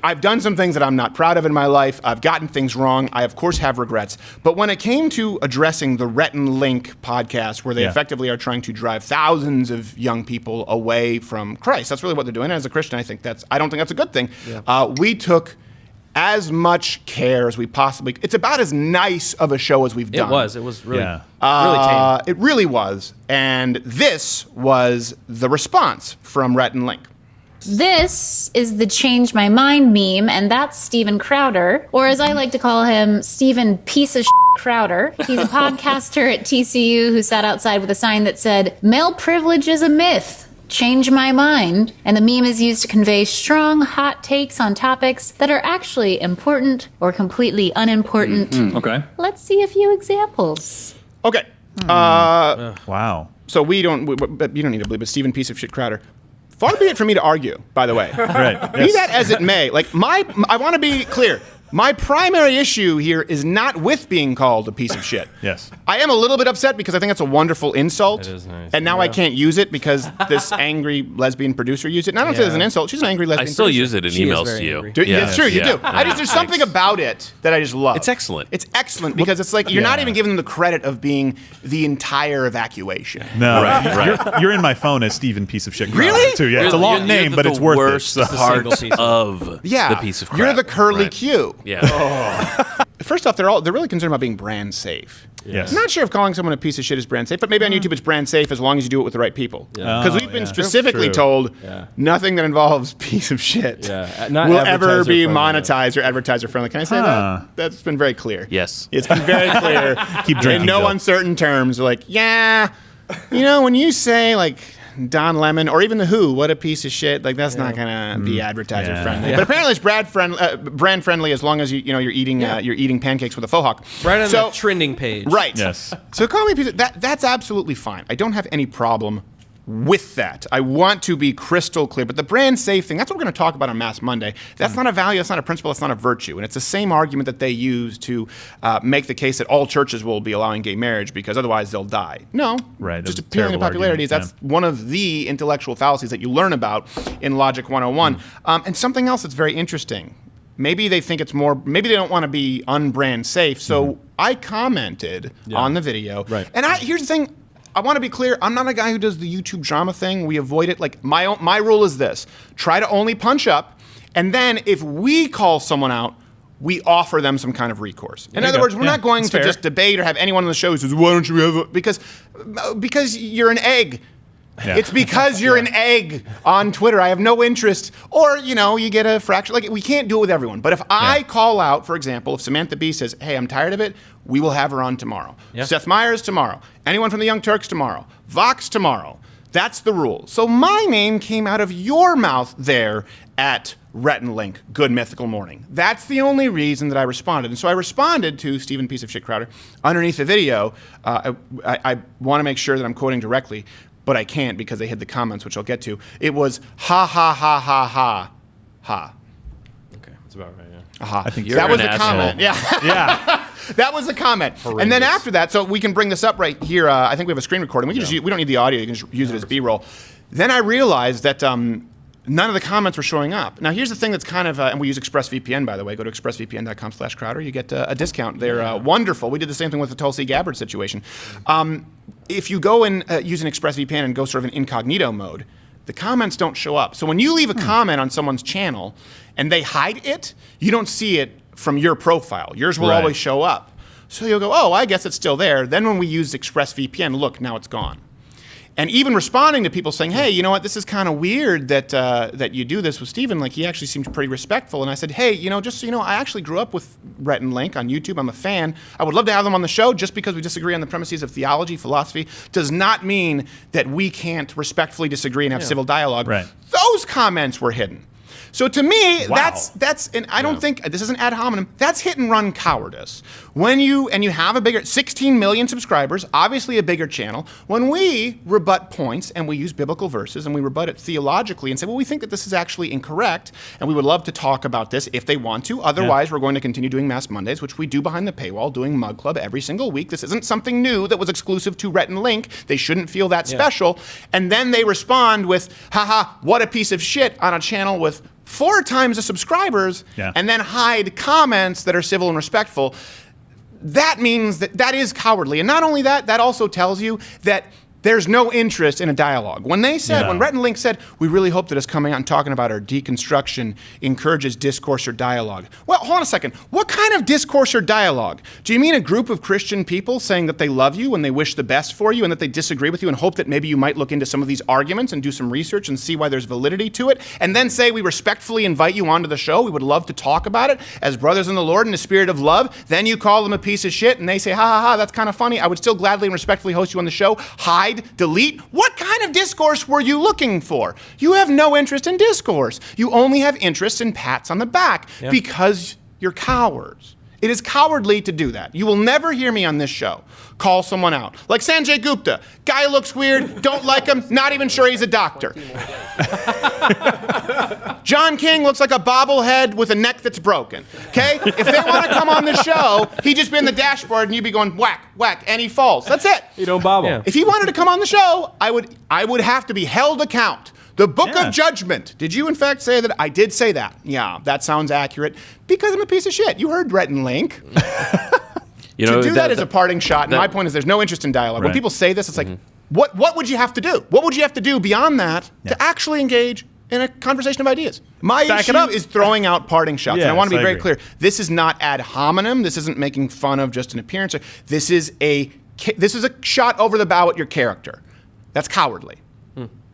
I've done some things that I'm not proud of in my life. I've gotten things wrong. I, of course, have regrets. But when it came to addressing the Rhett and Link podcast, where they effectively are trying to drive thousands of young people away from Christ, that's really what they're doing. And as a Christian, I don't think that's a good thing. Yeah. We took as much care as we possibly. It's about as nice of a show as we've done. It was really, really tame. It really was. And this was the response from Rhett and Link. This is the Change My Mind meme, and that's Steven Crowder, or as I like to call him, Steven Piece of Crowder. He's a podcaster at TCU who sat outside with a sign that said, "Male privilege is a myth. Change my mind." And the meme is used to convey strong, hot takes on topics that are actually important or completely unimportant. Okay. Let's see a few examples. Okay. Wow. So you don't need to believe it. Steven Piece of Shit Crowder. Far be it for me to argue, by the way. Right. Be that as it may, I want to be clear. My primary issue here is not with being called a piece of shit. Yes. I am a little bit upset because I think it's a wonderful insult. It is nice. And now I can't use it because this angry lesbian producer used it. And I don't say it's an insult. She's an angry lesbian producer. I still use it in emails to you. It's true, you do. There's something about it that I just love. It's excellent. It's excellent because it's like you're not even giving them the credit of being the entire evacuation. No. Right. You're in my phone as Steven Piece of Shit. Really? Too. Yeah. It's a long name, but it's worth it. The worst part of the piece of crap. You're the curly Q. Yeah. First off, they're really concerned about being brand safe. Yes. I'm not sure if calling someone a piece of shit is brand safe, but maybe on YouTube it's brand safe as long as you do it with the right people. Because we've been specifically told nothing that involves piece of shit will ever be monetized or advertiser friendly. Can I say that? That's been very clear. Yes. It's been very clear. Keep drinking. In no uncertain terms. Like, when you say like Don Lemon or even The Who, what a piece of shit. Like that's not gonna be advertiser friendly. But apparently it's brand friendly as long as you're eating pancakes with a faux hawk. Right on the trending page. Right. Yes. So call me a piece of that's absolutely fine. I don't have any problem with that. I want to be crystal clear. But the brand safe thing, that's what we're going to talk about on Mass Monday. That's not a value, that's not a principle, that's not a virtue. And it's the same argument that they use to make the case that all churches will be allowing gay marriage because otherwise they'll die. No. Right. Just appealing to popularity. That's one of the intellectual fallacies that you learn about in Logic 101. And something else that's very interesting. Maybe they think maybe they don't want to be unbrand safe. So I commented on the video. Right. And here's the thing. I want to be clear. I'm not a guy who does the YouTube drama thing. We avoid it. Like my rule is this: try to only punch up, and then if we call someone out, we offer them some kind of recourse. In other words, we're not going to just debate or have anyone on the show who says, "Why don't you have a?" Because you're an egg. Yeah. It's because you're an egg on Twitter. I have no interest. Or, you get a fraction. Like, we can't do it with everyone. But if I call out, for example, if Samantha Bee says, "Hey, I'm tired of it," we will have her on tomorrow. Yeah. Seth Meyers tomorrow. Anyone from the Young Turks tomorrow. Vox tomorrow. That's the rule. So my name came out of your mouth there at Rhett and Link, Good Mythical Morning. That's the only reason that I responded. And so I responded to Steven Piece of Shit Crowder underneath the video. I want to make sure that I'm quoting directly, but I can't because they hid the comments, which I'll get to. It was ha ha ha ha ha ha. Okay, that's about right. Yeah. Aha. I think that was a asshole. comment. Yeah. That was a comment. Horrendous. And then after that, so we can bring this up right here. I think we have a screen recording. We don't need the audio. You can just use it as B-roll. Then I realized that none of the comments were showing up. Now, here's the thing that's kind of, and we use ExpressVPN, by the way. Go to expressvpn.com/Crowder. You get a discount. They're wonderful. We did the same thing with the Tulsi Gabbard situation. If you go and use an ExpressVPN and go sort of in incognito mode, the comments don't show up. So when you leave a comment on someone's channel and they hide it, you don't see it from your profile. Yours will always show up. So you'll go, oh, I guess it's still there. Then when we use ExpressVPN, look, now it's gone. And even responding to people saying, hey, you know what, this is kind of weird that you do this with Steven. Like, he actually seems pretty respectful. And I said, hey, just so you know, I actually grew up with Rhett and Link on YouTube. I'm a fan. I would love to have them on the show. Just because we disagree on the premises of theology, philosophy, does not mean that we can't respectfully disagree and have civil dialogue. Right. Those comments were hidden. So to me, that's, and I don't think, this isn't ad hominem, that's hit and run cowardice. When you have a bigger, 16 million subscribers, obviously a bigger channel, when we rebut points and we use biblical verses and we rebut it theologically and say, well, we think that this is actually incorrect and we would love to talk about this if they want to. Otherwise, we're going to continue doing Mass Mondays, which we do behind the paywall, doing Mug Club every single week. This isn't something new that was exclusive to Rhett and Link. They shouldn't feel that special. And then they respond with, haha, what a piece of shit on a channel with 4 times the subscribers and then hide comments that are civil and respectful, that means that is cowardly. And not only that, that also tells you that there's no interest in a dialogue. When they said, when Rhett and Link said, we really hope that us coming out and talking about our deconstruction encourages discourse or dialogue. Well, hold on a second. What kind of discourse or dialogue? Do you mean a group of Christian people saying that they love you and they wish the best for you and that they disagree with you and hope that maybe you might look into some of these arguments and do some research and see why there's validity to it, and then say, we respectfully invite you onto the show. We would love to talk about it as brothers in the Lord in the spirit of love. Then you call them a piece of shit and they say, ha ha ha, that's kind of funny. I would still gladly and respectfully host you on the show. Hide, delete. What kind of discourse were you looking for? You have no interest in discourse. You only have interest in pats on the back because you're cowards. It is cowardly to do that. You will never hear me on this show call someone out. Like Sanjay Gupta. Guy looks weird, don't like him, not even sure he's a doctor. John King looks like a bobblehead with a neck that's broken. Okay? If they want to come on the show, he'd just be in the dashboard and you'd be going whack, whack, and he falls. That's it. You don't bobble. If he wanted to come on the show, I would have to be held account. The Book of Judgment. Did you, in fact, say that? I did say that. Yeah, that sounds accurate. Because I'm a piece of shit. You heard Rhett and Link. To do that is a parting shot. And my point is there's no interest in dialogue. When people say this, it's like, what would you have to do? What would you have to do beyond that to actually engage in a conversation of ideas? My issue is throwing out parting shots. And I want to be very clear. This is not ad hominem. This isn't making fun of just an appearance. This is a shot over the bow at your character. That's cowardly.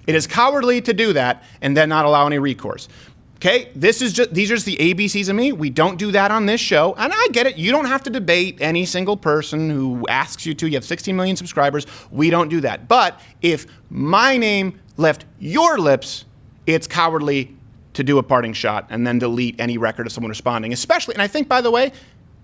It is cowardly to do that and then not allow any recourse. Okay, these are just the ABCs of me. We don't do that on this show. And I get it. You don't have to debate any single person who asks you to. You have 16 million subscribers. We don't do that. But if my name left your lips, it's cowardly to do a parting shot and then delete any record of someone responding. Especially, and I think, by the way,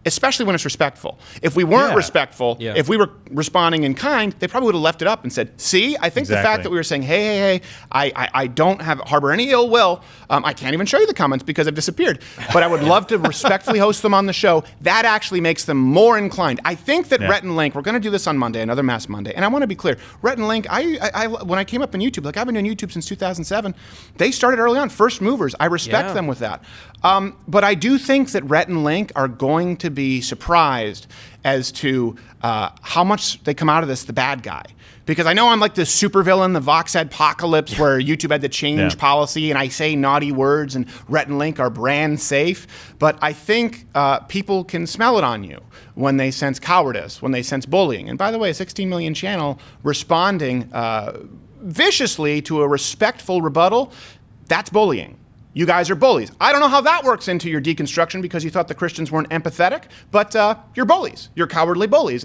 especially when it's respectful. If we weren't respectful, if we were responding in kind, they probably would have left it up and said, see, I think the fact that we were saying, hey, I don't harbor any ill will, I can't even show you the comments because they've disappeared, but I would love to respectfully host them on the show. That actually makes them more inclined. I think that Rhett and Link, we're going to do this on Monday, another Mass Monday, and I want to be clear. Rhett and Link, I when I came up on YouTube, like I've been doing YouTube since 2007, they started early on, first movers. I respect them with that. But I do think that Rhett and Link are going to be surprised as to how much they come out of this the bad guy. Because I know I'm like the supervillain, the Vox Adpocalypse, where YouTube had to change policy and I say naughty words and Rhett and Link are brand safe. But I think people can smell it on you when they sense cowardice, when they sense bullying. And by the way, a 16 million channel responding viciously to a respectful rebuttal, that's bullying. You guys are bullies. I don't know how that works into your deconstruction because you thought the Christians weren't empathetic, but you're bullies. You're cowardly bullies.